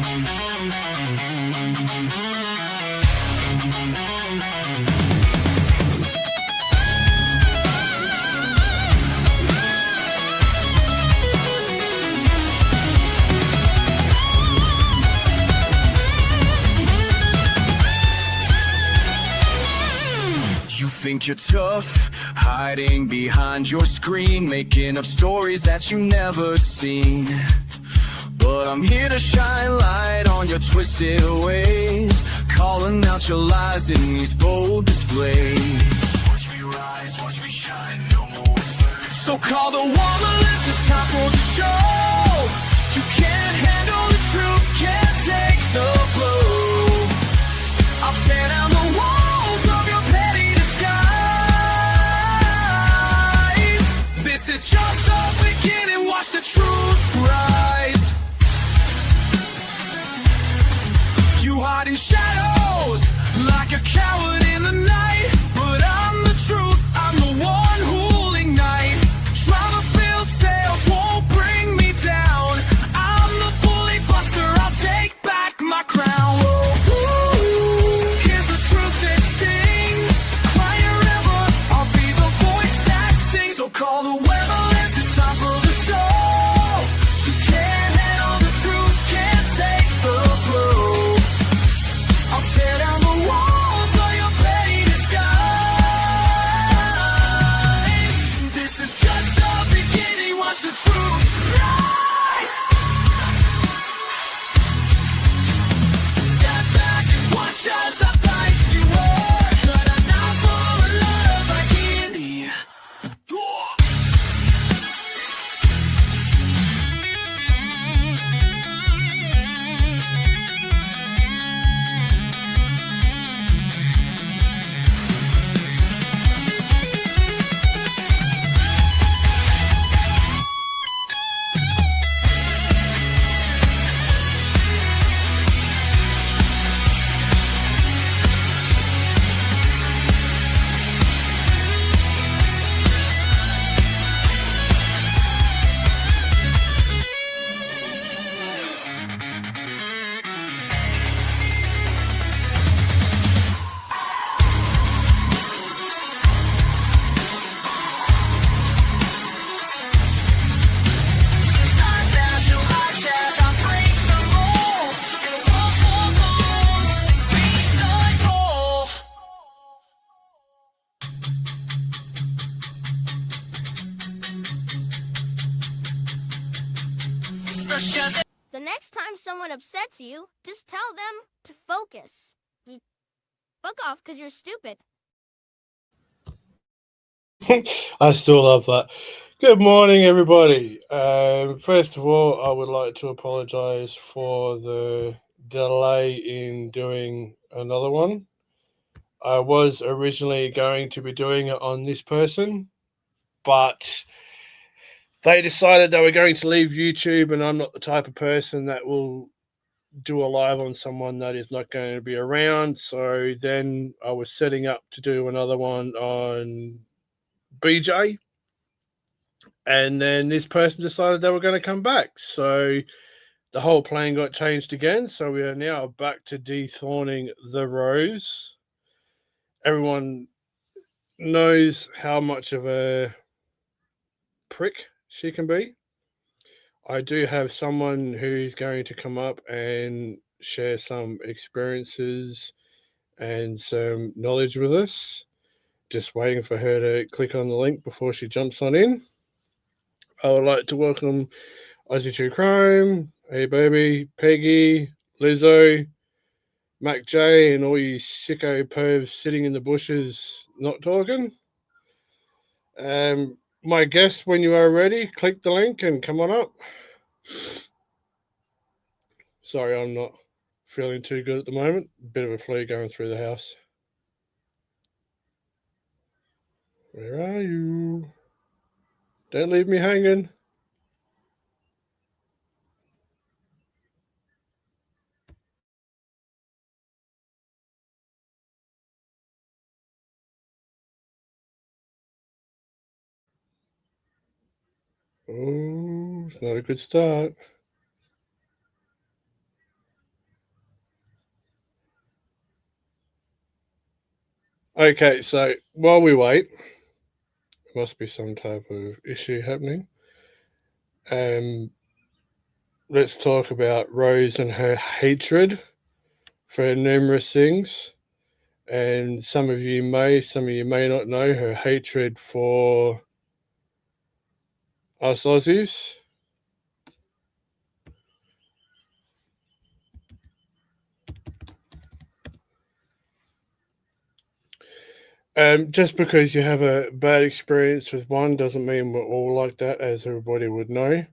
You think you're tough, hiding behind your screen, making up stories that you never seen. But I'm here to shine light on your twisted ways, calling out your lies in these bold displays. Watch me rise, watch me shine, no more whispers. So call the woman, it's time for the show. You can't handle the truth, can't take the blow. I'll tear down the walls of your petty disguise. This is just the beginning, watch the truth rise. You hide in shadows like a coward in the night, but I'm the truth, I'm the one who'll ignite. Drama-filled tales won't bring me down. I'm the bully buster, I'll take back my crown. Whoa, here's the truth that stings. Cry forever, I'll be the voice that sings. So call the weather, it's time for the show. You can't handle the truth, can't take the blow. I'll tear down the walls of your petty disguise. This is just the beginning, watch the truth rise. So step back and watch as I bite you up. Cut a knife for a love like candy. The next time someone upsets you, just tell them to focus. You fuck off because you're stupid. I still love that. Good morning, everybody. First of all, I would like to apologize for the delay in doing another one. I was originally going to be doing it on this person, but they decided they were going to leave YouTube, and I'm not the type of person that will do a live on someone that is not going to be around. So then I was setting up to do another one on BJ, and then this person decided they were going to come back. So the whole plan got changed again. So we are now back to Dethorning the Rose. Everyone knows how much of a prick she can be. I do have someone who's going to come up and share some experiences and some knowledge with us. Just waiting for her to click on the link before she jumps on in. I would like to welcome Aussie True Crime, Hey Baby, Peggy, Lizzo, Mac J, and all you sicko pervs sitting in the bushes not talking. My guest, when you are ready, click the link and come on up. Sorry, I'm not feeling too good at the moment. Bit of a flu going through the house. Where are you? Don't leave me hanging. Oh, it's not a good start. Okay, so while we wait, must be some type of issue happening. Let's talk about Rose and her hatred for numerous things. And some of you may not know her hatred for us Aussies. Just because you have a bad experience with one doesn't mean we're all like that, as everybody would know.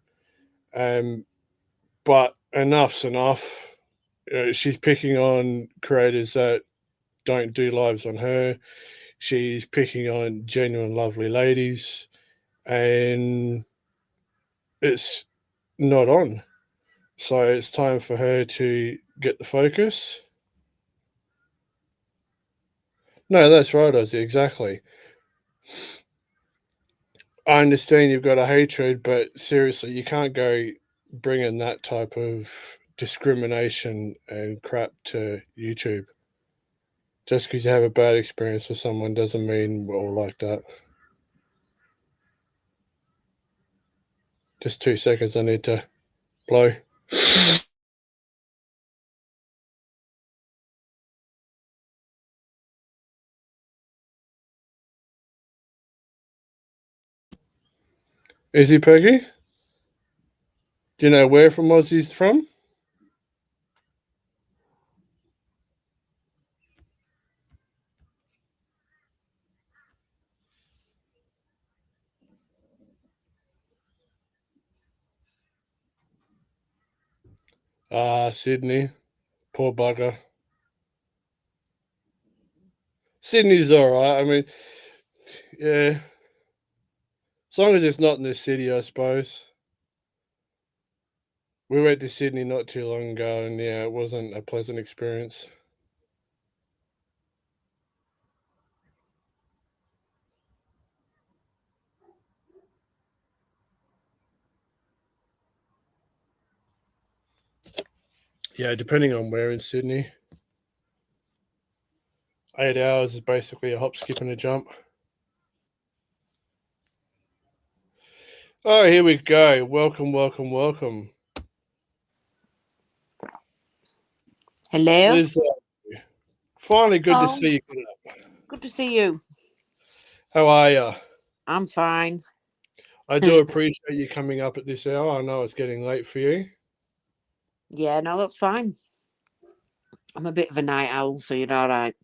But enough's enough. She's picking on creators that don't do lives on her. She's picking on genuine, lovely ladies, and it's not on. So it's time for her to get the focus. No, that's right, Ozzy, exactly. I understand you've got a hatred, but seriously, you can't go bringing that type of discrimination and crap to YouTube. Just because you have a bad experience with someone doesn't mean we're all like that. Just 2 seconds, I need to blow. Is he Peggy? Do you know where from Aussie's from? Sydney. Poor bugger. Sydney's alright. I mean, yeah. As long as it's not in the city, I suppose. We went to Sydney not too long ago, and yeah, it wasn't a pleasant experience. Yeah, depending on where in Sydney. 8 hours is basically a hop, skip, and a jump. Oh, here we go. Welcome, welcome, welcome. Hello. Liz, finally good to see you. Good to see you. How are you? I'm fine. I do appreciate you coming up at this hour. I know it's getting late for you. Yeah, no, that's fine. I'm a bit of a night owl, so you're all right.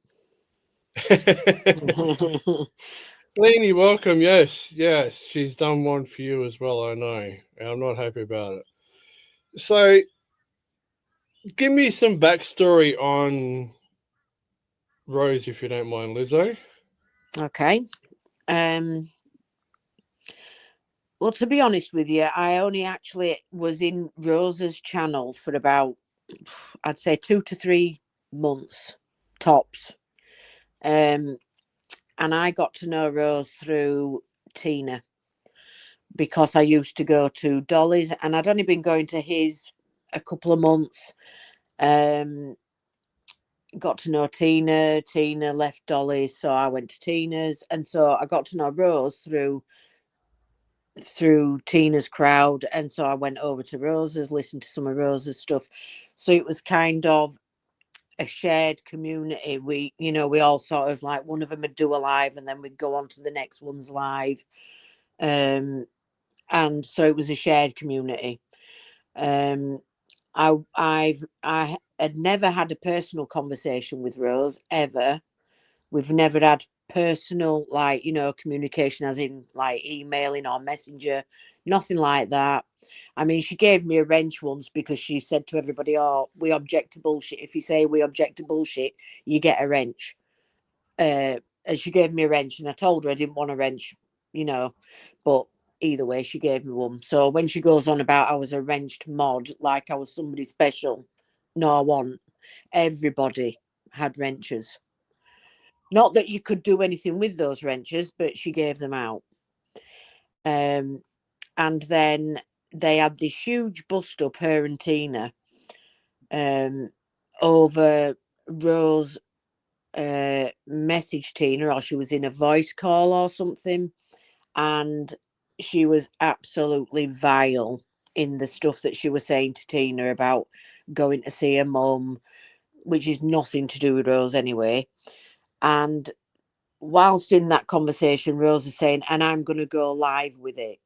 Leanie, welcome. Yes, yes, she's done one for you as well. I know. I'm not happy about it. So, give me some backstory on Rose, if you don't mind, Lizzo. Okay. Well, to be honest with you, I only actually was in Rosa's channel for about, I'd say 2 to 3 months tops. And I got to know Rose through Tina, because I used to go to Dolly's, and I'd only been going to his a couple of months. Got to know Tina. Tina left Dolly's, so I went to Tina's, and so I got to know Rose through Tina's crowd, and so I went over to Rose's, listened to some of Rose's stuff. So it was kind of a shared community. We all sort of, like, one of them would do a live, and then we'd go on to the next one's live. And so it was a shared community. I had never had a personal conversation with Rose ever. We've never had personal, like, communication, as in like emailing or messenger, nothing like that. I mean, she gave me a wrench once because she said to everybody, "Oh, we object to bullshit. If you say we object to bullshit, you get a wrench." And she gave me a wrench, and I told her I didn't want a wrench, but either way, she gave me one. So when she goes on about I was a wrenched mod, like I was somebody special, no, I wasn't. Everybody had wrenches. Not that you could do anything with those wrenches, but she gave them out. And then they had this huge bust up, her and Tina, over Rose messaged Tina, or she was in a voice call or something, and she was absolutely vile in the stuff that she was saying to Tina about going to see her mum, which is nothing to do with Rose anyway. And whilst in that conversation, Rose is saying, and I'm going to go live with it.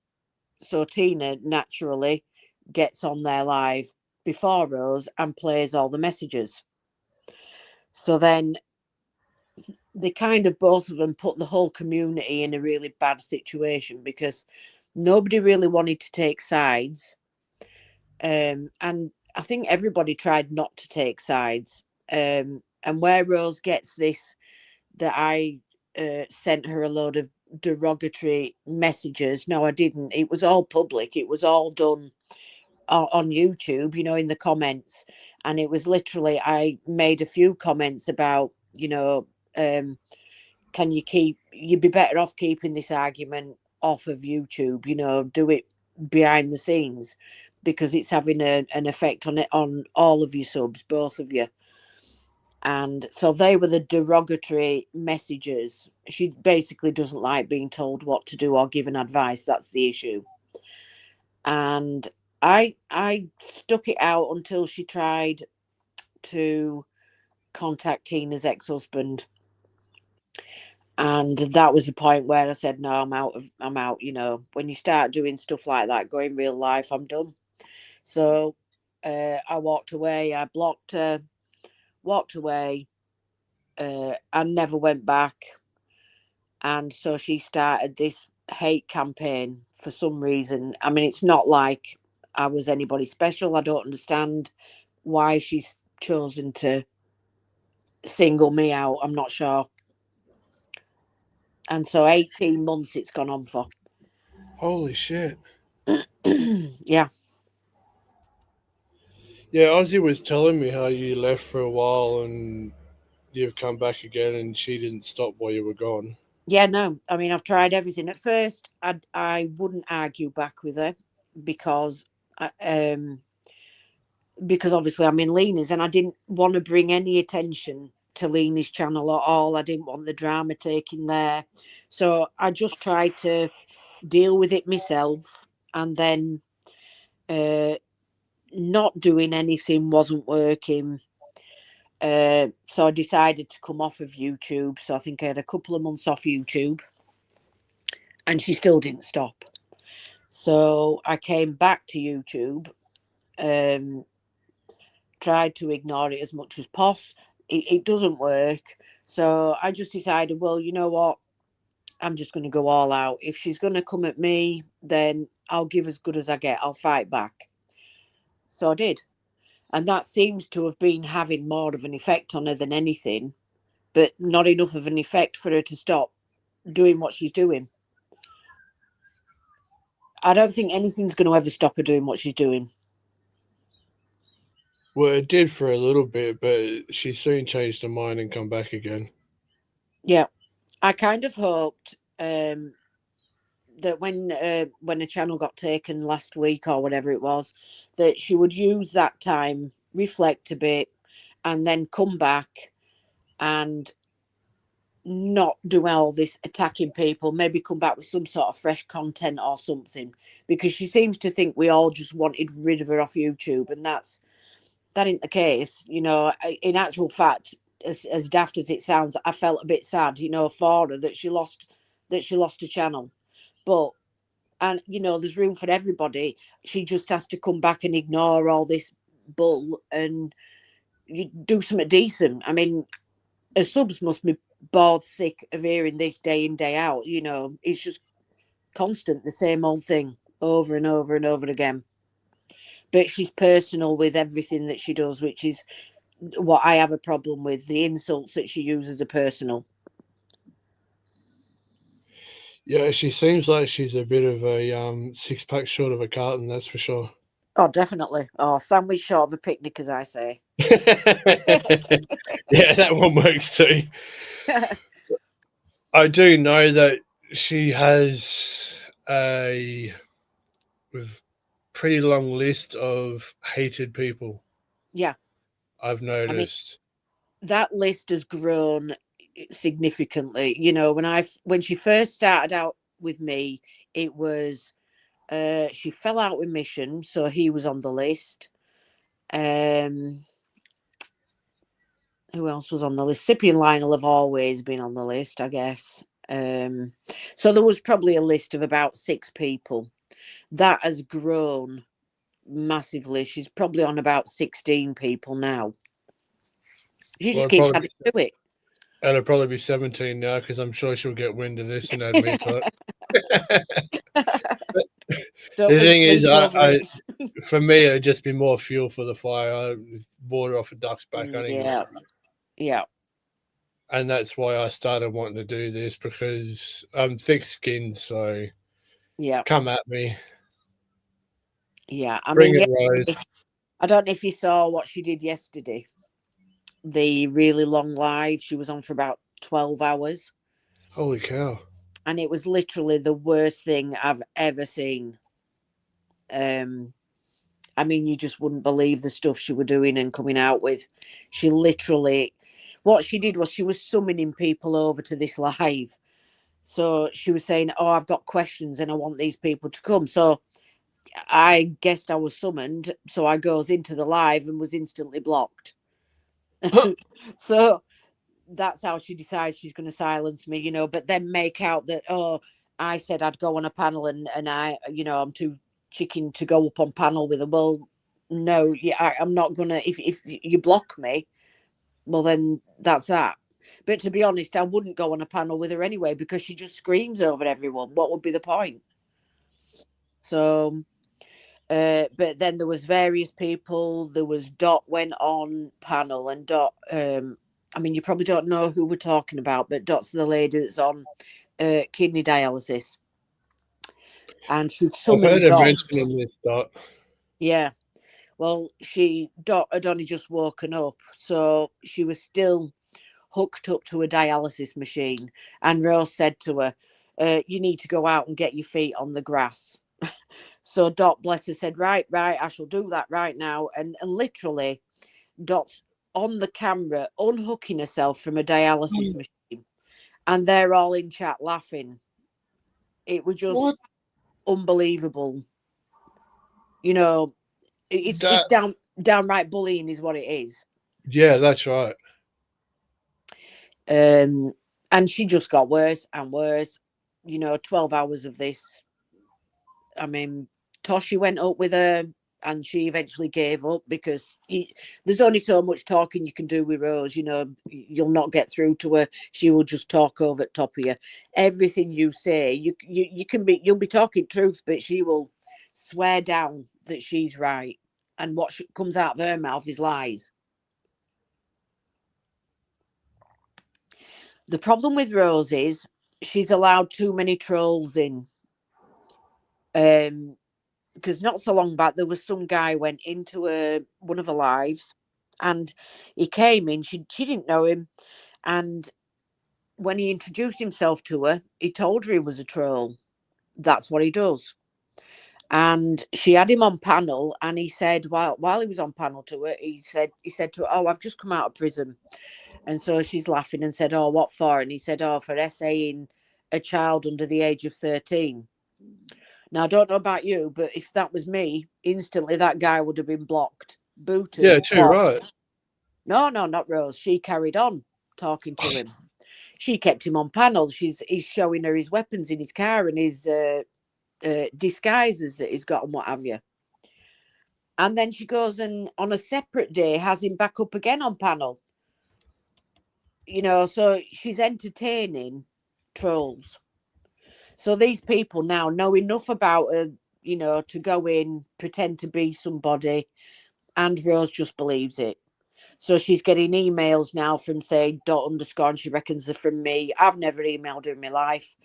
So Tina naturally gets on there live before Rose and plays all the messages. So then they kind of, both of them, put the whole community in a really bad situation because nobody really wanted to take sides. And I think everybody tried not to take sides. And where Rose gets this, that I sent her a load of derogatory messages. No, I didn't. It was all public. It was all done on YouTube, you know, in the comments. And it was literally, I made a few comments about, you know, can you you'd be better off keeping this argument off of YouTube, you know, do it behind the scenes because it's having an effect on it, on all of your subs, both of you. And so they were the derogatory messages. She basically doesn't like being told what to do or given advice. That's the issue. And I stuck it out until she tried to contact Tina's ex-husband. And that was the point where I said, no, I'm out, you know. When you start doing stuff like that, go in real life, I'm done. So I walked away, I blocked her, walked away, I never went back. And so she started this hate campaign for some reason. I mean, it's not like I was anybody special. I don't understand why she's chosen to single me out. I'm not sure. And so 18 months it's gone on for. Holy shit. Yeah. Yeah, Ozzy was telling me how you left for a while and you've come back again and she didn't stop while you were gone. Yeah, no. I mean, I've tried everything. At first, I wouldn't argue back with her because because obviously I'm in Lena's and I didn't want to bring any attention to Lena's channel at all. I didn't want the drama taking there. So I just tried to deal with it myself, and then not doing anything wasn't working. So I decided to come off of YouTube. So I think I had a couple of months off YouTube and she still didn't stop. So I came back to YouTube, tried to ignore it as much as possible. It doesn't work. So I just decided, well, you know what? I'm just going to go all out. If she's going to come at me, then I'll give as good as I get. I'll fight back. So I did. And that seems to have been having more of an effect on her than anything, but not enough of an effect for her to stop doing what she's doing. I don't think anything's going to ever stop her doing what she's doing. Well, it did for a little bit, but she soon changed her mind and come back again. Yeah. I kind of hoped that when a channel got taken last week or whatever it was, that she would use that time, reflect a bit, and then come back and not do all this attacking people, maybe come back with some sort of fresh content or something, because she seems to think we all just wanted rid of her off YouTube, and that ain't the case. You know, in actual fact, as daft as it sounds, I felt a bit sad, you know, for her that she lost a channel. But, and you know, there's room for everybody. She just has to come back and ignore all this bull and you do something decent. I mean, her subs must be bored sick of hearing this day in, day out. You know, it's just constant, the same old thing over and over and over again. But she's personal with everything that she does, which is what I have a problem with. The insults that she uses are personal. Yeah, she seems like she's a bit of a six-pack short of a carton, that's for sure. Oh, definitely. Oh, sandwich short of a picnic, as I say. Yeah, that one works too. I do know that she has a pretty long list of hated people. Yeah. I've noticed. that list has grown significantly. You know, when she first started out with me, it was she fell out with Mission, so he was on the list. Who else was on the list? Sippy and Lionel have always been on the list, I guess. So there was probably a list of about 6 people. That has grown massively. She's probably on about 16 people now. She Well, just keeps adding to it. and it'll probably be 17 now because I'm sure she'll get wind of this and add me to it. Don't The lose thing is, sleep over it. for me, it'd just be more fuel for the fire. I water off a duck's back anyway. Yeah. Yeah. And that's why I started wanting to do this, because I'm thick-skinned. So Yeah. come at me. Yeah. I Bring mean, it, Rose. I don't know if you saw what she did yesterday. The really long live. She was on for about 12 hours. Holy cow. And it was literally the worst thing I've ever seen. I mean, you just wouldn't believe the stuff she was doing and coming out with. She literally, what she did was she was summoning people over to this live. So she was saying, "Oh, I've got questions and I want these people to come." So I guessed I was summoned. So I goes into the live and was instantly blocked. So that's how she decides she's going to silence me, you know, but then make out that, oh, I said I'd go on a panel and I, you know, I'm too chicken to go up on panel with her. Well, no, yeah, I'm not going to, if you block me, well, then that's that. But to be honest, I wouldn't go on a panel with her anyway because she just screams over everyone. What would be the point? So, but then there was various people. There was Dot went on panel, and Dot, I mean, you probably don't know who we're talking about, but Dot's the lady that's on kidney dialysis. And she'd I've summoned heard her Dot. mentioning this, Dot. Yeah. Well, Dot had only just woken up, so she was still hooked up to a dialysis machine. And Rose said to her, "You need to go out and get your feet on the grass." So Dot, bless her, said, right, I shall do that right now. And literally, Dot's on the camera unhooking herself from a dialysis machine. And they're all in chat laughing. It was just unbelievable. You know, it's downright bullying is what it is. Yeah, that's right. And she just got worse and worse. You know, 12 hours of this. I mean, Toshi went up with her and she eventually gave up because there's only so much talking you can do with Rose. You know, you'll not get through to her. She will just talk over the top of you. Everything you say, you'll be talking truth, but she will swear down that she's right. And what comes out of her mouth is lies. The problem with Rose is she's allowed too many trolls in. Because not so long back there was some guy went into one of her lives and he came in, she didn't know him, and when he introduced himself to her, he told her he was a troll. That's what he does. And she had him on panel, and he said while he was on panel to her, he said to her, "Oh, I've just come out of prison." And so she's laughing and said, "Oh, what for?" And he said, "Oh, for essaying a child under the age of 13. Now, I don't know about you, but if that was me, instantly that guy would have been blocked, booted. Yeah, too right. No, not Rose. She carried on talking to him. She kept him on panel. He's showing her his weapons in his car and his disguises that he's got and what have you. And then she goes and on a separate day has him back up again on panel. You know, so she's entertaining trolls. So these people now know enough about her, you know, to go in, pretend to be somebody, and Rose just believes it. So she's getting emails now from say Dot _ and she reckons they're from me. I've never emailed her in my life.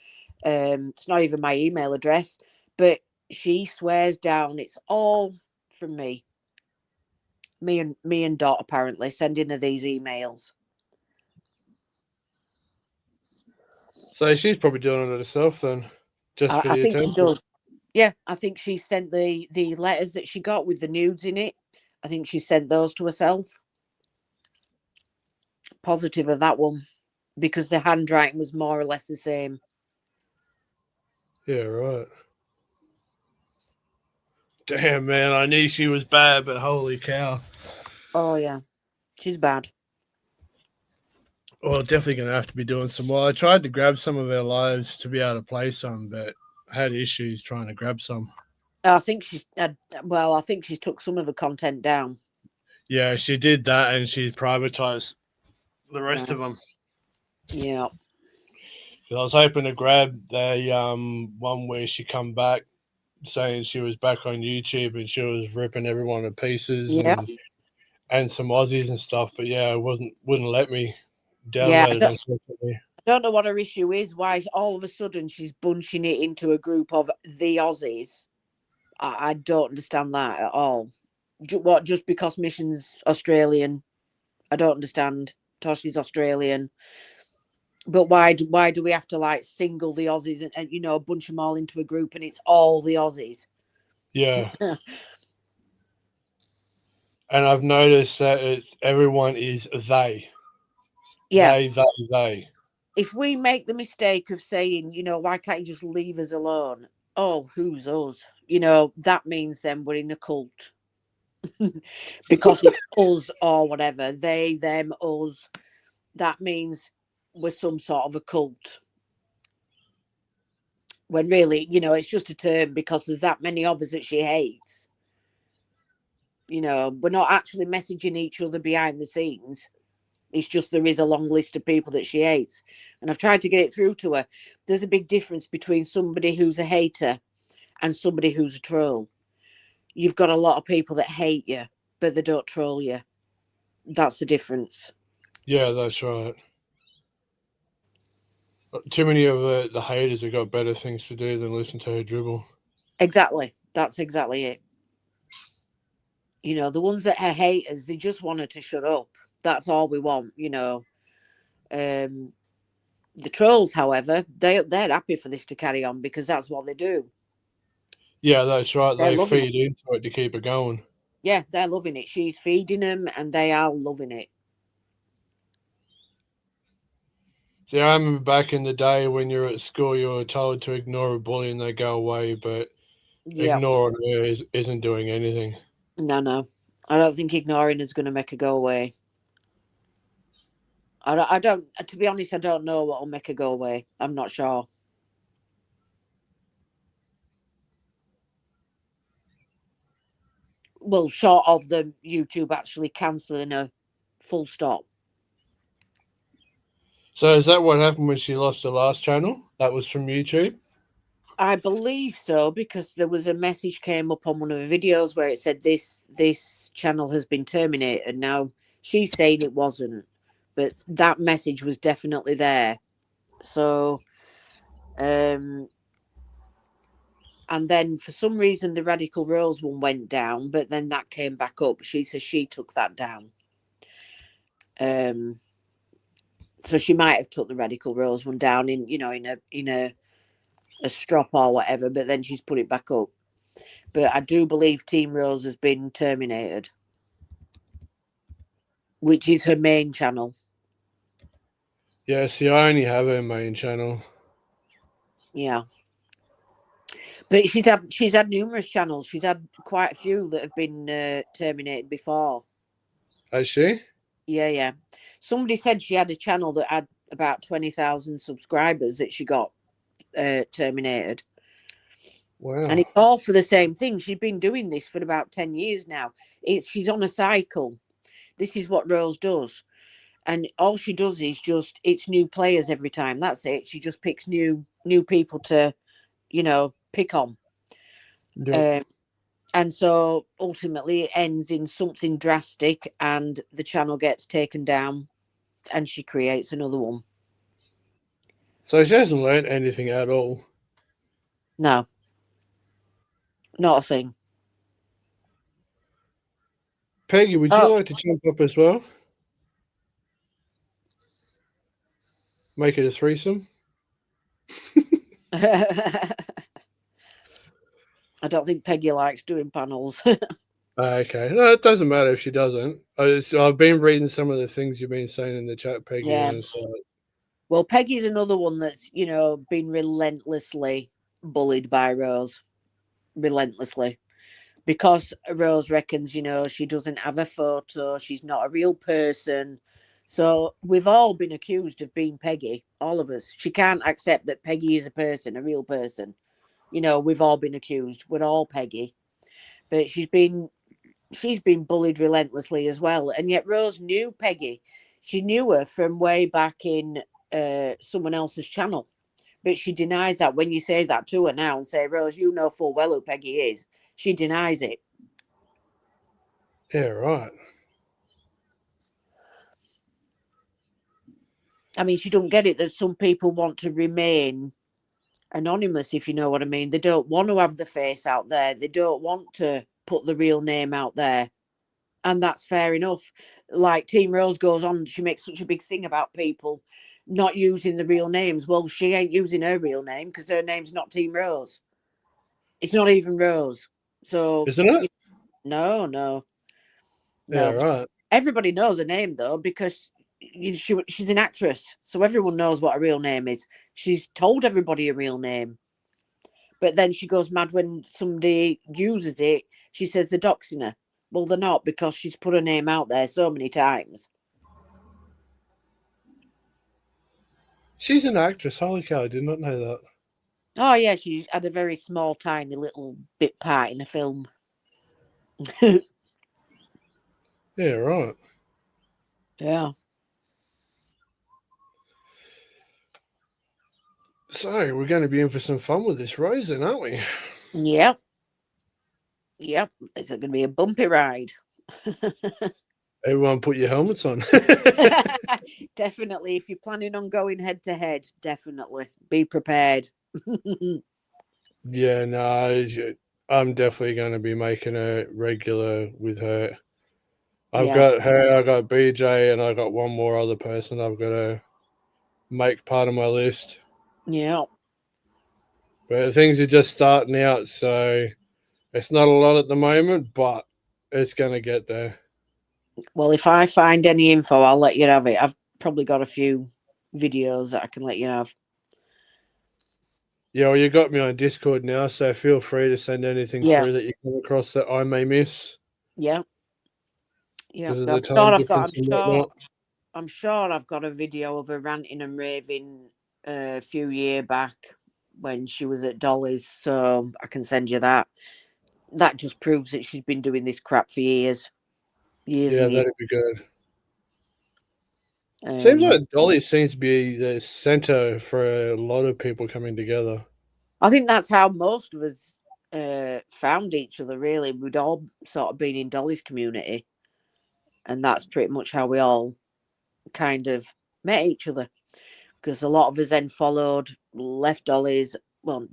It's not even my email address, but she swears down it's all from me. Me and Dot apparently sending her these emails. So she's probably doing it herself then, just for I the think attention. she does. Yeah, I think she sent the letters that she got with the nudes in it. I think she sent those to herself. positive of that one because the handwriting was more or less the same. Yeah, right. Damn, man, I knew she was bad, but holy cow. Oh yeah, she's bad. Well, definitely going to have to be doing some more. I tried to grab some of her lives to be able to play some, but I had issues trying to grab some. I think she's I think she's took some of the content down. Yeah, she did that, and she's privatized the rest Yeah. of them. Yeah. I was hoping to grab the one where she come back saying she was back on YouTube and she was ripping everyone to pieces Yeah. and some Aussies and stuff, but yeah, it wouldn't let me Yeah. download it, unfortunately. I don't know what her issue is. Why all of a sudden she's bunching it into a group of the Aussies. I don't understand that at all. What, just because Mission's Australian? I don't understand. Toshi's Australian. But why do we have to like single the Aussies and you know bunch them all into a group and it's all the Aussies? Yeah. And I've noticed that everyone is they. Yeah. They. If we make the mistake of saying, you know, why can't you just leave us alone? Oh, who's us? You know, that means then we're in a cult. Because it's us or whatever. They, them, us. That means we're some sort of a cult. When really, you know, it's just a term because there's that many of us that she hates. You know, we're not actually messaging each other behind the scenes. It's just there is a long list of people that she hates. And I've tried to get it through to her. There's a big difference between somebody who's a hater and somebody who's a troll. You've got a lot of people that hate you, but they don't troll you. That's the difference. Yeah, that's right. Too many of the haters have got better things to do than listen to her dribble. Exactly. That's exactly it. You know, the ones that are haters, they just want her to shut up. That's all we want, you know. The trolls, however, they're happy for this to carry on because that's what they do. Yeah, that's right. They're They loving feed it. into it to keep it going. Yeah, they're loving it. She's feeding them and they are loving it. See, I remember back in the day when you're at school, you were told to ignore a bully and they go away, but Yeah. ignoring her isn't doing anything. No. I don't think ignoring is going to make her go away. I don't, to be honest, I don't know what will make her go away. I'm not sure. Well, short of the YouTube actually cancelling her full stop. So is that what happened when she lost her last channel? That was from YouTube? I believe so because there was a message came up on one of the videos where it said this channel has been terminated. Now she's saying it wasn't, but that message was definitely there. So, and then for some reason the Radical Rose one went down, but then that came back up. She says she took that down. So she might have took the Radical Rose one down in a strop or whatever, but then she's put it back up. But I do believe Team Rose has been terminated, which is her main channel. Yeah, see, I only have her main channel. Yeah. But she's had numerous channels. She's had quite a few that have been terminated before. Has she? Yeah. Somebody said she had a channel that had about 20,000 subscribers that she got terminated. Wow. And it's all for the same thing. She's been doing this for about 10 years now. She's on a cycle. This is what Rose does. And all she does is just, it's new players every time. That's it. She just picks new people to, pick on. Yep. And so ultimately it ends in something drastic and the channel gets taken down and she creates another one. So she hasn't learned anything at all. No, not a thing. Peggy, would you like to jump up as well? Make it a threesome? I don't think Peggy likes doing panels. Okay. No, it doesn't matter if she doesn't. I've been reading some of the things you've been saying in the chat, Peggy, Yeah. and it's like, Well, Peggy's another one that's, you know, been relentlessly bullied by Rose. Relentlessly. Because Rose reckons, you know, she doesn't have a photo, she's not a real person. So we've all been accused of being Peggy, all of us. She can't accept that Peggy is a person, a real person. You know, we've all been accused. We're all Peggy. But she's been bullied relentlessly as well. And yet Rose knew Peggy. She knew her from way back in someone else's channel. But she denies that. When you say that to her now and say, Rose, you know full well who Peggy is, she denies it. yeah, right. I mean, she don't get it that some people want to remain anonymous, if you know what I mean. They don't want to have the face out there. They don't want to put the real name out there. And that's fair enough. Like Team Rose goes on, she makes such a big thing about people not using the real names. Well, she ain't using her real name because her name's not Team Rose. It's not even Rose. So, Isn't it? no. Yeah, right. Everybody knows her name though because she's an actress, so everyone knows what her real name is. She's told everybody her real name, but then she goes mad when somebody uses it. She says they're doxing her. Well, they're not because she's put her name out there so many times. She's an actress. Holy cow, I did not know that. Oh yeah, she had a very small, tiny little bit part in a film. Yeah, right. Yeah. So we're going to be in for some fun with this Rose, then, aren't we? Yep. It's going to be a bumpy ride. Everyone, put your helmets on. Definitely, if you're planning on going head to head, definitely be prepared. Yeah, no, I'm definitely going to be making a regular with her. I've Yeah. got her, I got BJ, and I got one more other person I've got to make part of my list. Yeah. But things are just starting out, so it's not a lot at the moment, but it's going to get there. Well, if I find any info, I'll let you have it. I've probably got a few videos that I can let you have. Yeah, well, you got me on Discord now, so feel free to send anything Yeah. through that you come across that I may miss. Yeah. Yeah. Because of the time I'm difference and whatnot. I'm sure I've got a video of her ranting and raving a few years back when she was at Dolly's, so I can send you that. That just proves that she's been doing this crap for years. Years Yeah, and years. that'd be good. Seems like Dolly seems to be the center for a lot of people coming together. I think that's how most of us found each other, really. We'd all sort of been in Dolly's community. And that's pretty much how we all kind of met each other. Because a lot of us then followed, left Dolly's. Well,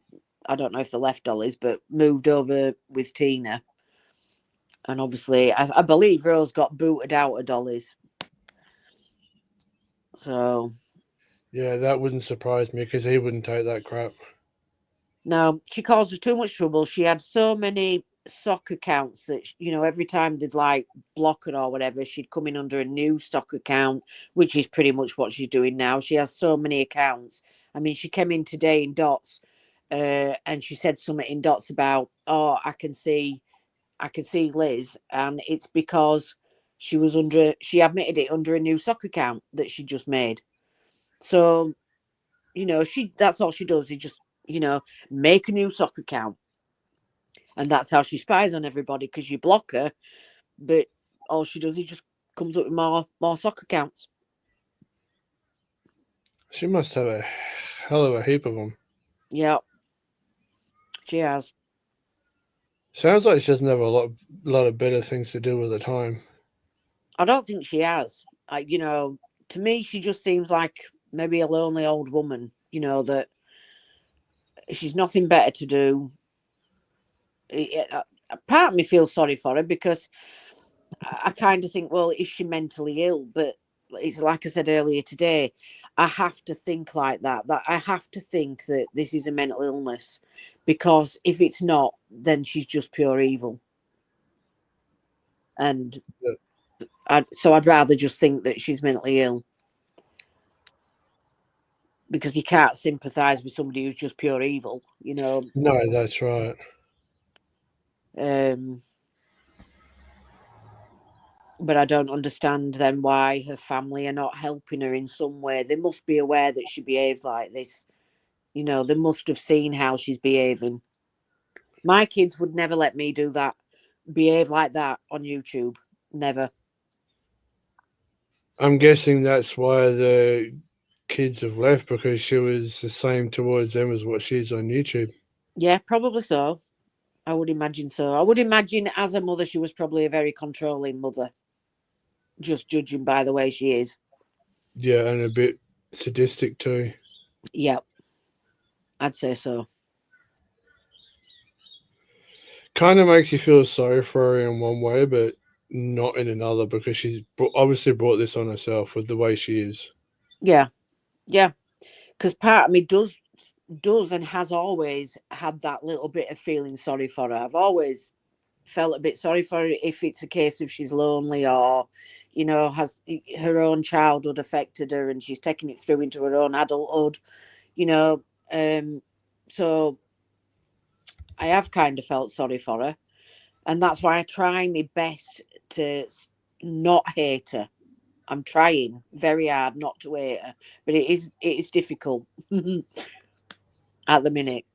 I don't know if they left Dolly's, but moved over with Tina. And obviously, I believe Rose got booted out of Dolly's. So, Yeah, that wouldn't surprise me because he wouldn't take that crap. no, she caused us too much trouble. She had so many stock accounts that, you know, every time they'd like block her or whatever, she'd come in under a new stock account, which is pretty much what she's doing now. She has so many accounts. I mean, she came in today in Dots and she said something in Dots about, oh, I can see Liz. And it's because she admitted it under a new stock account that she just made. So, you know, that's all she does is just, you know, make a new stock account. And that's how she spies on everybody because you block her, but all she does is just comes up with more sock accounts. She must have a hell of a heap of them. Yeah, she has. Sounds like she doesn't have a lot of better things to do with her time. I don't think she has. You know, to me, she just seems like maybe a lonely old woman. You know that she's nothing better to do. Part of me feels sorry for her because I kind of think, well, is she mentally ill? But it's like I said earlier today, I have to think like that. That I have to think that this is a mental illness, because if it's not, then she's just pure evil. And Yeah. so I'd rather just think that she's mentally ill, because you can't sympathise with somebody who's just pure evil, you know. No, that's right. But I don't understand then why her family are not helping her in some way. They must be aware that she behaves like this. You know, they must have seen how she's behaving. My kids would never let me do that, behave like that on YouTube. Never. I'm guessing that's why the kids have left, because she was the same towards them as what she is on YouTube. Yeah, probably so. I would imagine so. I would imagine as a mother, she was probably a very controlling mother, just judging by the way she is. Yeah, and a bit sadistic too. Yeah, I'd say so. Kind of makes you feel sorry for her in one way, but not in another, because she's obviously brought this on herself with the way she is. Yeah, yeah. Because part of me does and has always had that little bit of feeling sorry for her. I've always felt a bit sorry for her if it's a case of she's lonely, or, you know, has her own childhood affected her and she's taking it through into her own adulthood, you know. So I have kind of felt sorry for her, and that's why I try my best to not hate her. I'm trying very hard not to hate her, but it is difficult at the minute.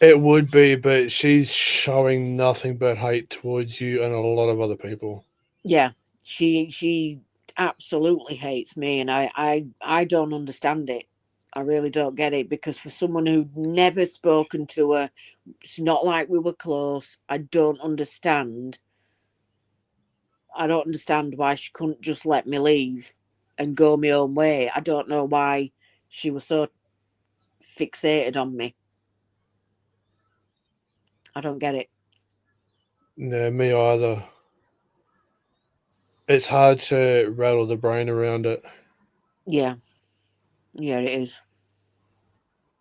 It would be, but she's showing nothing but hate towards you and a lot of other people. Yeah, she absolutely hates me, and I don't understand it. I really don't get it, because for someone who'd never spoken to her, it's not like we were close. I don't understand. I don't understand why she couldn't just let me leave and go my own way. I don't know why she was so fixated on me. I don't get it. No, me either. It's hard to rattle the brain around it. Yeah, yeah, it is.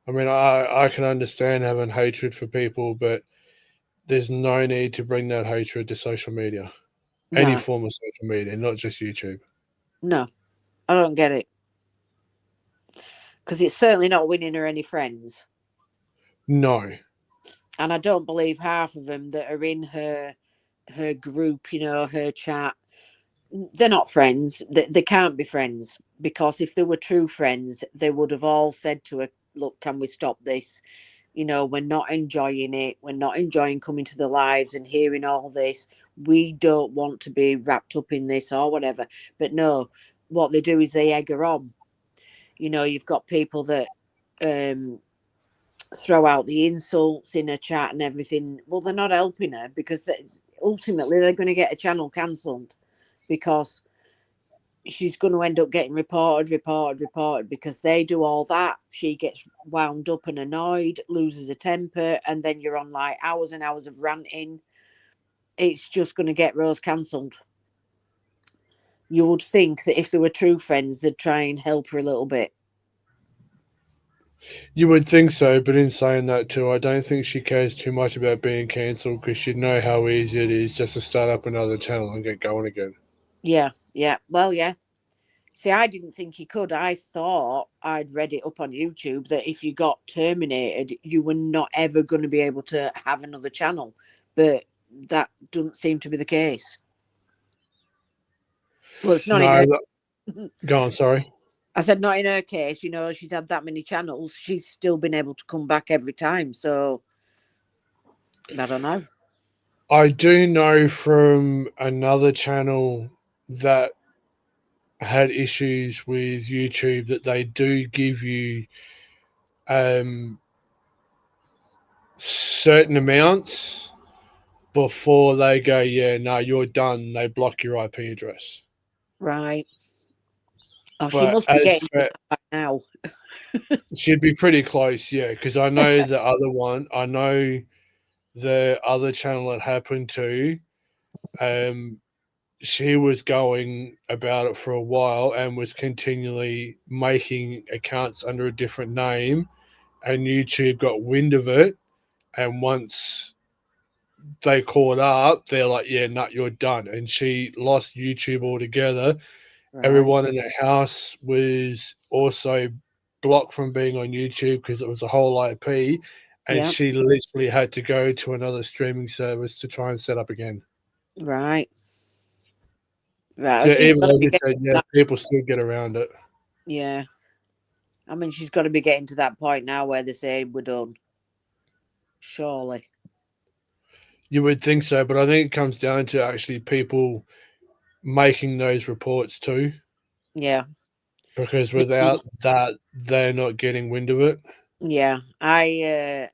I mean, I can understand having hatred for people, but there's no need to bring that hatred to social media, any No, form of social media, not just YouTube. no, I don't get it, because it's certainly not winning her any friends. No, And I don't believe half of them that are in her group, you know, her chat. They're not friends. They can't be friends, because if they were true friends, they would have all said to her, "Look, can we stop this? You know, we're not enjoying it. We're not enjoying coming to the lives and hearing all this. We don't want to be wrapped up in this or whatever." But no, what they do is they egg her on. You know, you've got people that um throw out the insults in a chat and everything. Well, they're not helping her, because ultimately they're going to get a channel cancelled, because she's going to end up getting reported, because they do all that. She gets wound up and annoyed, loses her temper, and then you're on like hours and hours of ranting. It's just going to get Rose cancelled. You would think that if they were true friends, they'd try and help her a little bit. you would think so, but in saying that too, I don't think she cares too much about being cancelled, because she'd know how easy it is just to start up another channel and get going again. Yeah, yeah. Well, yeah. See, I didn't think you could. I thought I'd read it up on YouTube that if you got terminated, you were not ever going to be able to have another channel. But that doesn't seem to be the case. Well, it's not in No, her. go on, sorry. I said not in her case. You know, she's had that many channels. She's still been able to come back every time. So I don't know. I do know from another channel that had issues with YouTube that they do give you um, certain amounts before they go, yeah, no, you're done. They block your IP address. Right. Oh, she But must be as getting to for, that by now. she'd be pretty close, yeah, because I know the other one. I know the other channel it happened to. Um, she was going about it for a while and was continually making accounts under a different name, and YouTube got wind of it. And once they caught up, they're like, yeah, no, you're done. And she lost YouTube altogether. Right. Everyone in the house was also blocked from being on YouTube because it was a whole IP. And Yeah. she literally had to go to another streaming service to try and set up again. Right. Right. So She's even got to though be we getting said, to yeah, that. people still get around it. Yeah. I mean, she's got to be getting to that point now where they say we're done. Surely. You would think so, but I think it comes down to actually people making those reports too, Yeah. because without that, they're not getting wind of it. Yeah. I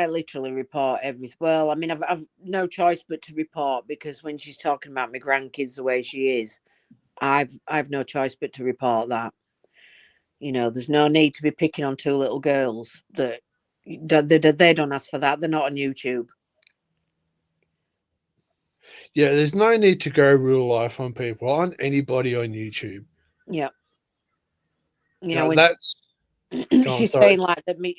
literally report everything. Well, I mean, I've no choice but to report because when she's talking about my grandkids the way she is, I've no choice but to report that. You know, there's no need to be picking on two little girls that they don't ask for that. They're not on YouTube. Yeah, there's no need to go real life on people, on anybody on YouTube. Yeah. You know, Now when that's gone. she's Sorry. saying like that me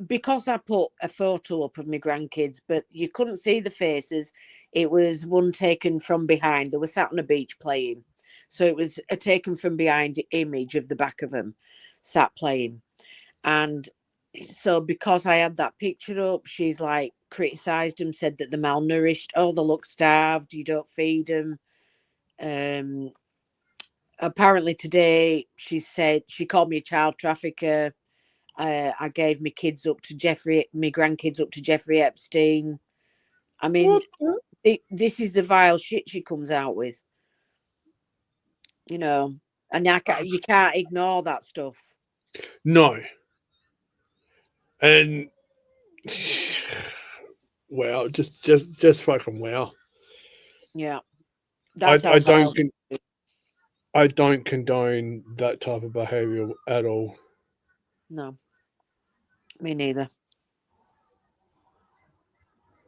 because I put a photo up of my grandkids, but you couldn't see the faces. It was one taken from behind. They were sat on a beach playing, so it was a taken from behind image of the back of them, sat playing. And so because I had that picture up, she's like criticised them, said that they're malnourished. Oh, they look starved. You don't feed them. Apparently today she said she called me a child trafficker. I gave my kids up to my grandkids up to Jeffrey Epstein. I mean, What? this is the vile shit she comes out with, you know, and you can't ignore that stuff. No. And wow, just fucking wow. Yeah, I, that's how I don't vile. I don't condone that type of behavior at all. No, me neither.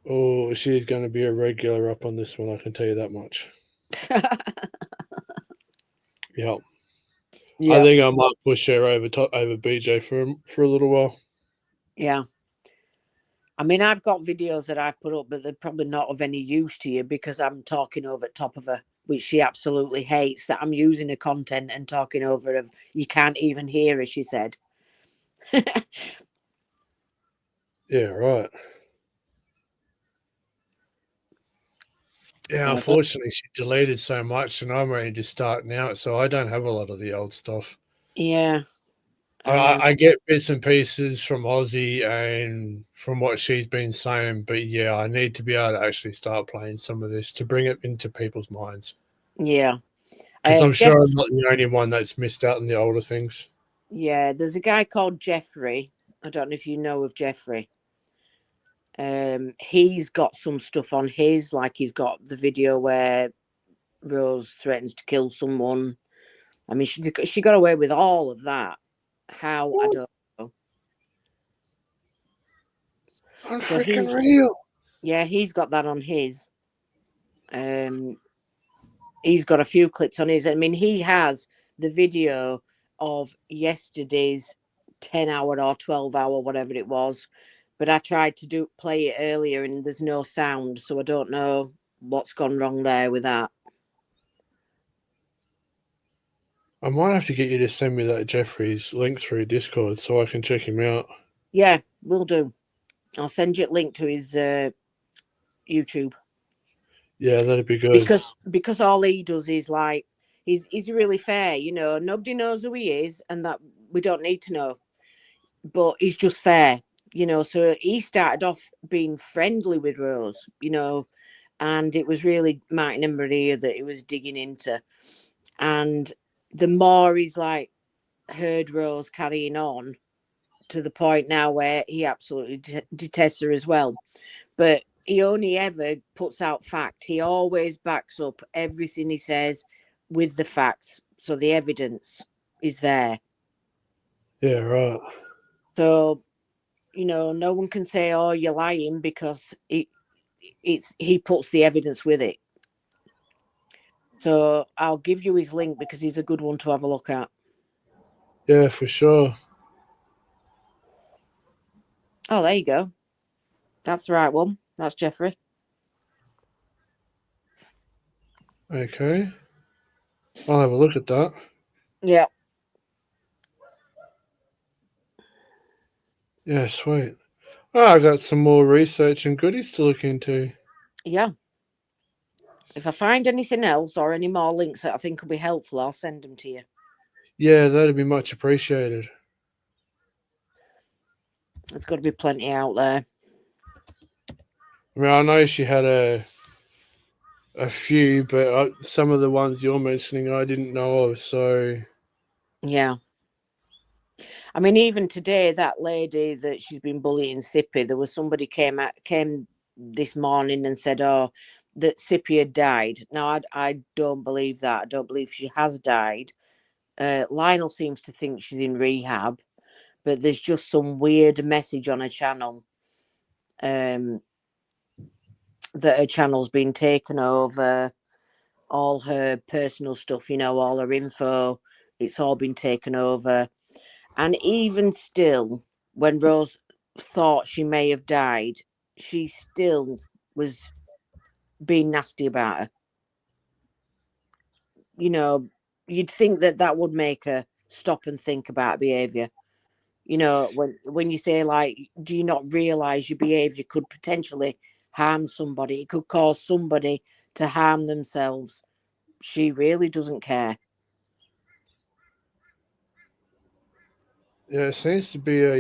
Oh, she's going to be a regular up on this one. I can tell you that much. Yeah. I Yeah, think I might push her over BJ for a little while. yeah. I mean, I've got videos that I've put up, but they're probably not of any use to you because I'm talking over top of her, which she absolutely hates. That I'm using her content and talking over her. You can't even hear her, she said. Yeah, right. Yeah, So, unfortunately, she deleted so much, and I'm ready to start now, so I don't have a lot of the old stuff. yeah. I get bits and pieces from Aussie and from what she's been saying, but yeah, I need to be able to actually start playing some of this to bring it into people's minds. Yeah. Because I'm Jeff, sure I'm not the only one that's missed out on the older things. yeah, there's a guy called Jeffrey. I don't know if you know of Jeffrey. He's got some stuff on his, like he's got the video where Rose threatens to kill someone. I mean, she got away with all of that. How I don't know. So Unfreaking real. he's got that on his. He's got a few clips on his. I mean, he has the video of yesterday's 10-hour or 12-hour, whatever it was. But I tried to play it earlier and there's no sound, so I don't know what's gone wrong there with that. I might have to get you to send me that Jeffrey's link through Discord so I can check him out. Yeah, will do. I'll send you a link to his YouTube. Yeah, that'd be good. Because all he does is like he's really fair, you know. Nobody knows who he is, and that we don't need to know. But he's just fair, you know. So he started off being friendly with Rose, you know, and it was really Martin and Maria that he was digging into. And the more he's like heard Rose carrying on to the point now where he absolutely detests her as well. But he only ever puts out fact. He always backs up everything he says with the facts. So the evidence is there. Yeah, right. So, you know, no one can say, oh, you're lying because he puts the evidence with it. So I'll give you his link because he's a good one to have a look at. Yeah, for sure. Oh, there you go. That's the right one. That's Jeffrey. Okay. I'll have a look at that. Yeah. Yeah, sweet. Oh, I got some more research and goodies to look into. Yeah. If I find anything else or any more links that I think will be helpful, I'll send them to you. Yeah, that'd be much appreciated. There's got to be plenty out there. I mean, I know she had a few, but some of the ones you're mentioning I didn't know of. So Yeah. I mean, even today, that lady that she's been bullying Sippy, there was somebody came this morning and said, "Oh, that Sippy had died." Now, I don't believe that. I don't believe she has died. Lionel seems to think she's in rehab, but there's just some weird message on her channel. That her channel's been taken over, all her personal stuff, all her info, it's all been taken over. And even still, when Rose thought she may have died, she still was being nasty about her. You'd think that would make her stop and think about behaviour. When you say, like, do you not realise your behaviour could potentially harm somebody? It could cause somebody to harm themselves. She really doesn't care. yeah, it seems to be a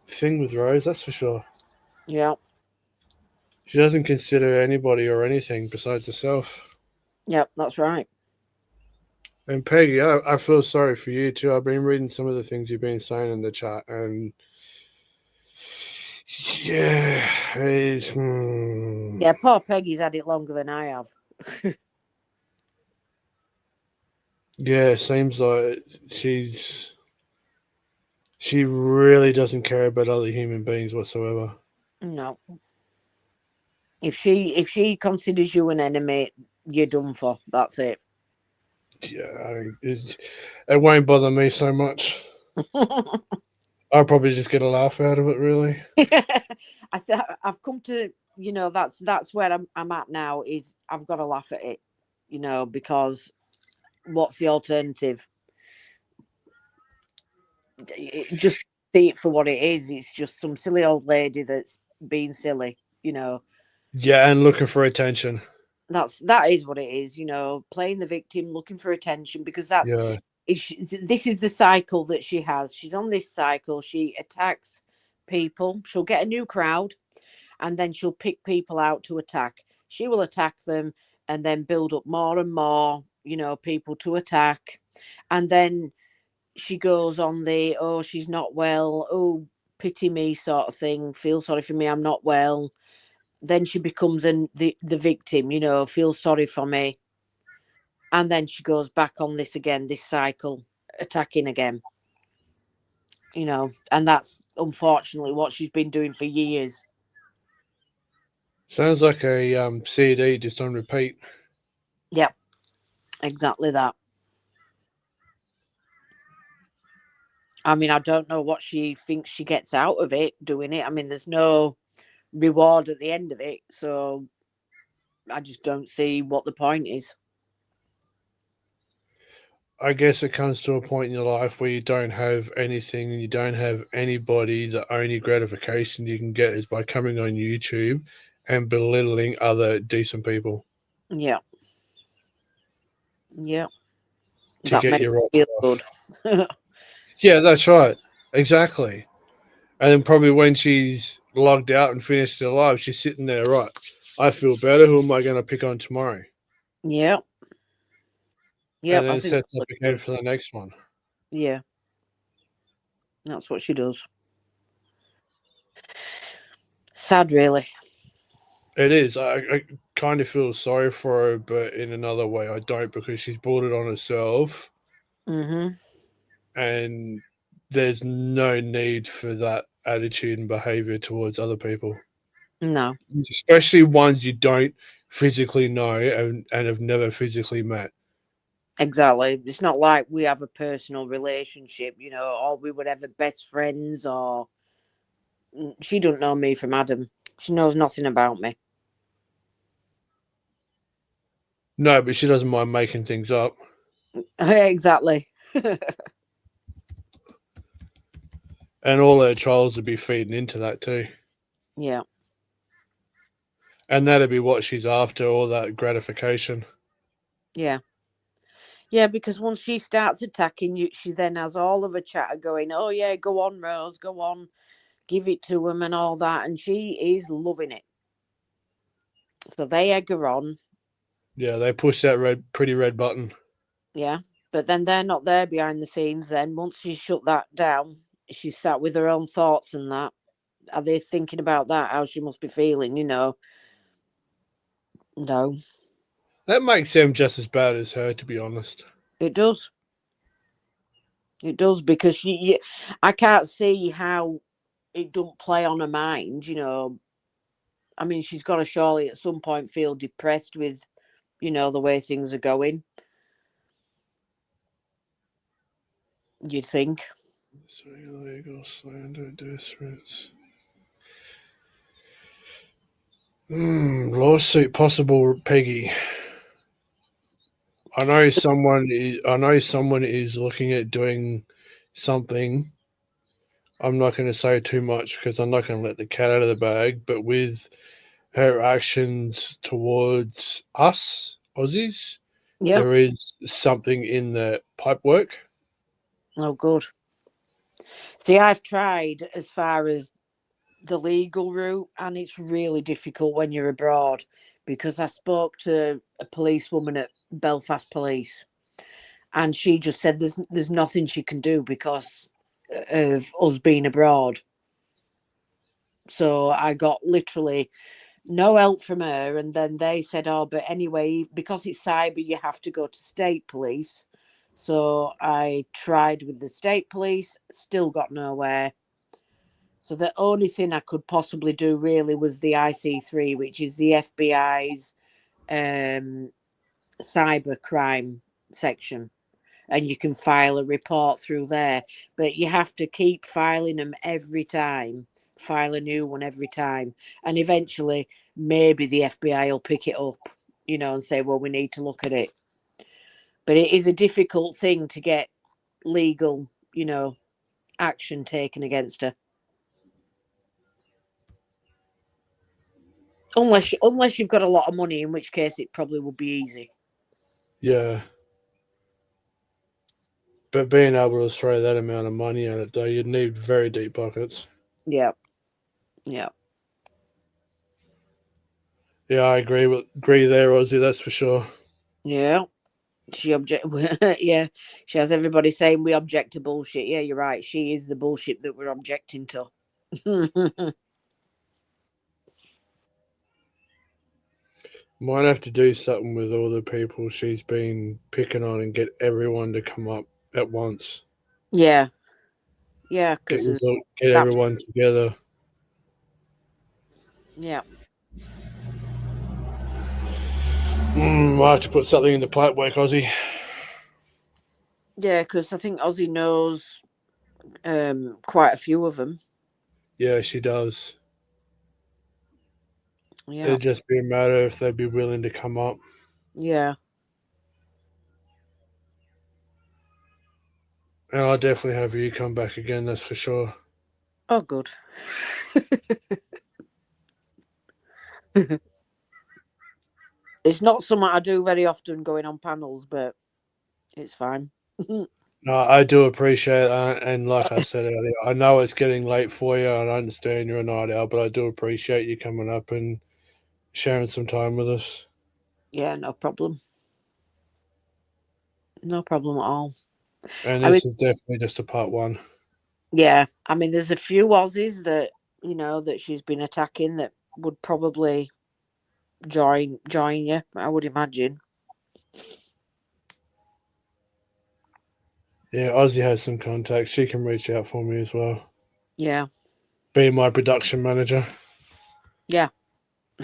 thing with Rose. That's for sure. Yeah, She doesn't consider anybody or anything besides herself. yeah, that's right. And Peggy, I feel sorry for you too. I've been reading some of the things you've been saying in the chat, and yeah, it's. Yeah, poor Peggy's had it longer than I have. Yeah, it seems like she really doesn't care about other human beings whatsoever. No. If she considers you an enemy, you're done for. That's it. Yeah, it won't bother me so much. I'll probably just get a laugh out of it, really. I've come to that's where I'm at now. Is I've got to laugh at it, because what's the alternative? Just see it for what it is. It's just some silly old lady that's being silly. Yeah, and looking for attention. That is what it is. Playing the victim, looking for attention, because Yeah, this is the cycle that she has. She's on this cycle. She attacks people. She'll get a new crowd, and then she'll pick people out to attack. She will attack them and then build up more and more, people to attack. And then she goes on the, oh, she's not well, oh, pity me sort of thing, feel sorry for me, I'm not well. Then she becomes the victim, feel sorry for me. And then she goes back on this again, this cycle, attacking again. And that's unfortunately what she's been doing for years. sounds like a CD just on repeat. Yep, exactly that. I mean, I don't know what she thinks she gets out of it doing it. I mean, there's no reward at the end of it. So I just don't see what the point is. I guess it comes to a point in your life where you don't have anything and you don't have anybody. The only gratification you can get is by coming on YouTube and belittling other decent people Yeah. Yeah. to That get makes your me rocks feel off. good. Yeah, that's right. Exactly. And then probably when she's logged out and finished her live, she's sitting there, right? I feel better. Who am I going to pick on tomorrow? Yeah. And Yep. I then think sets that's up what she again does. for the next one. Yeah. That's what she does. Sad, really. It is. I kind of feel sorry for her, but in another way, I don't because she's brought it on herself, Mm-hmm. and there's no need for that attitude and behavior towards other people, No, especially ones you don't physically know and have never physically met. exactly. It's not like we have a personal relationship, or we were ever best friends, or she don't know me from Adam. She knows nothing about me. No, but she doesn't mind making things up. Exactly. And all her trolls would be feeding into that too. Yeah. And that'd be what she's after, all that gratification. Yeah. Yeah, because once she starts attacking you, she then has all of a chatter going, oh, yeah, go on, Rose, go on, give it to him and all that. And she is loving it. So they egg her on. Yeah, they push that pretty red button. Yeah. But then they're not there behind the scenes then. Once she shut that down, she's sat with her own thoughts and that. Are they thinking about that, how she must be feeling, you know? No, That makes them just as bad as her, to be honest. it does. It does, because I can't see how it don't play on her mind, you know. I mean, she's got to surely at some point feel depressed with, you know, the way things are going. You'd think. So illegal slander, death threats. Lawsuit possible, Peggy. I know someone is looking at doing something. I'm not going to say too much because I'm not going to let the cat out of the bag. But with her actions towards us Aussies, Yep. there is something in the pipework. Oh, good. See, I've tried as far as the legal route, and it's really difficult when you're abroad, because I spoke to a policewoman at Belfast Police, and she just said there's nothing she can do because of us being abroad. So I got literally no help from her, and then they said, oh, but anyway, because it's cyber, you have to go to state police. So I tried with the state police, still got nowhere. So the only thing I could possibly do really was the IC3, which is the FBI's cyber crime section. And you can file a report through there. But you have to keep filing them every time, file a new one every time. And eventually, maybe the FBI will pick it up, you know, and say, well, we need to look at it. But it is a difficult thing to get legal, you know, action taken against her. Unless you've got a lot of money, in which case it probably would be easy. Yeah. But being able to throw that amount of money at it, though, you'd need very deep pockets. Yeah. Yeah. Yeah, I agree there, Aussie. That's for sure. Yeah. She object. Yeah. She has everybody saying we object to bullshit. Yeah, you're right. She is the bullshit that we're objecting to. Might have to do something with all the people she's been picking on and get everyone to come up at once. Yeah. Yeah, because Get everyone together. yeah. Might have to put something in the pipework, Aussie. Yeah, because I think Ozzy knows quite a few of them. Yeah, she does. Yeah. It'd just be a matter if they'd be willing to come up. Yeah. And I'll definitely have you come back again, that's for sure. Oh, good. It's not something I do very often, going on panels, but it's fine. No, I do appreciate it. And like I said earlier, I know it's getting late for you, and I understand you're a night owl, but I do appreciate you coming up and sharing some time with us. Yeah, no problem. No problem at all. And I mean, this is definitely just a part one. yeah, I mean, there's a few Aussies that, you know, that she's been attacking that would probably join you, I would imagine. Yeah, Ozzy has some contacts. She can reach out for me as well. Yeah. Be my production manager. Yeah.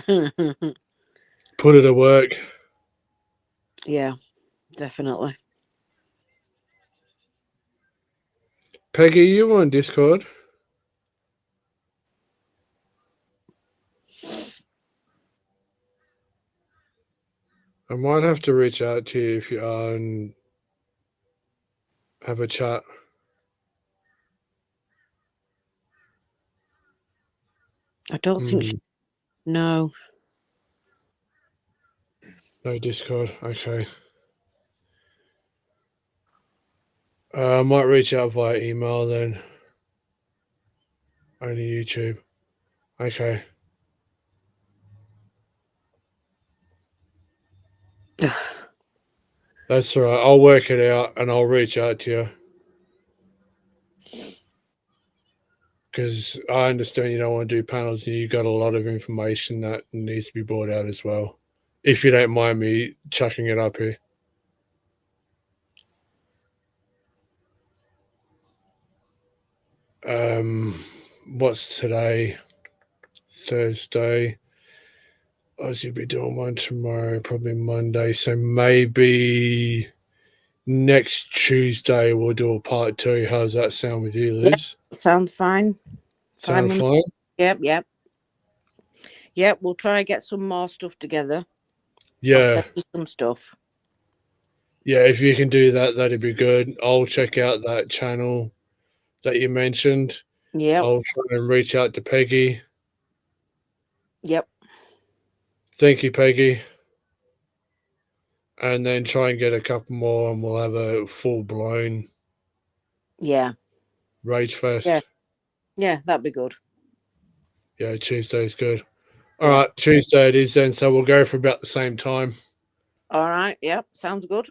Put her to work. Yeah, definitely. Peggy, you on Discord? I might have to reach out to you if you are and have a chat. I don't think. No. No Discord. Okay. I might reach out via email then. Only YouTube. Okay. That's all right. I'll work it out and I'll reach out to you. Because I understand you don't want to do panels and you've got a lot of information that needs to be brought out as well. If you don't mind me chucking it up here. What's today? Thursday. I should be doing one tomorrow, probably Monday. So maybe next Tuesday we'll do a part 2. How's that sound with you, Liz? Sounds fine. Sound fine? Yep. Yep, we'll try and get some more stuff together. Yeah. I'll send you some stuff. Yeah, if you can do that, that'd be good. I'll check out that channel that you mentioned. Yep. I'll try and reach out to Peggy. Yep. Thank you, Peggy. And then try and get a couple more and we'll have a full-blown Rage Fest. Yeah, that'd be good. Yeah, Tuesday's good. All right, Tuesday it is then, so we'll go for about the same time. All right, yep, sounds good.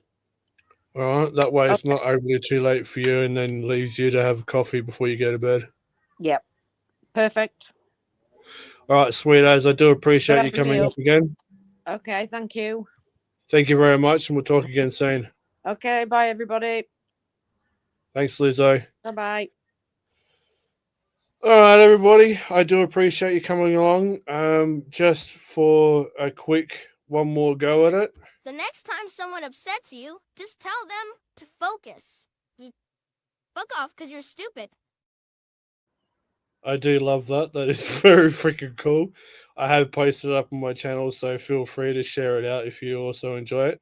All right, that way it's not overly too late for you and then leaves you to have coffee before you go to bed. Yep, perfect. All right, sweet as. I do appreciate you coming up again. Okay, thank you. Thank you very much, and we'll talk again soon. Okay, bye, everybody. Thanks, Lizzo. Bye-bye. All right, everybody. I do appreciate you coming along. Just for a quick one more go at it. The next time someone upsets you, just tell them to focus. You fuck off because you're stupid. I do love that. That is very freaking cool. I have posted it up on my channel, so feel free to share it out if you also enjoy it.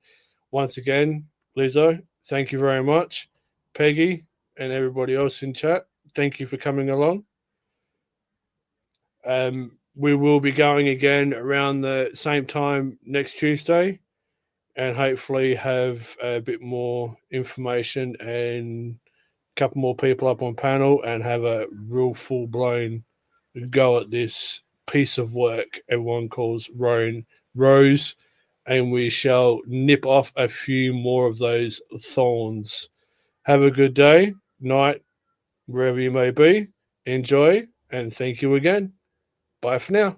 Once again, Lizzo, thank you very much. Peggy and everybody else in chat, thank you for coming along. We will be going again around the same time next Tuesday and hopefully have a bit more information and a couple more people up on panel and have a real full-blown go at this piece of work everyone calls Rose, and we shall nip off a few more of those thorns. Have a good day, night, wherever you may be. Enjoy, and thank you again. Bye for now.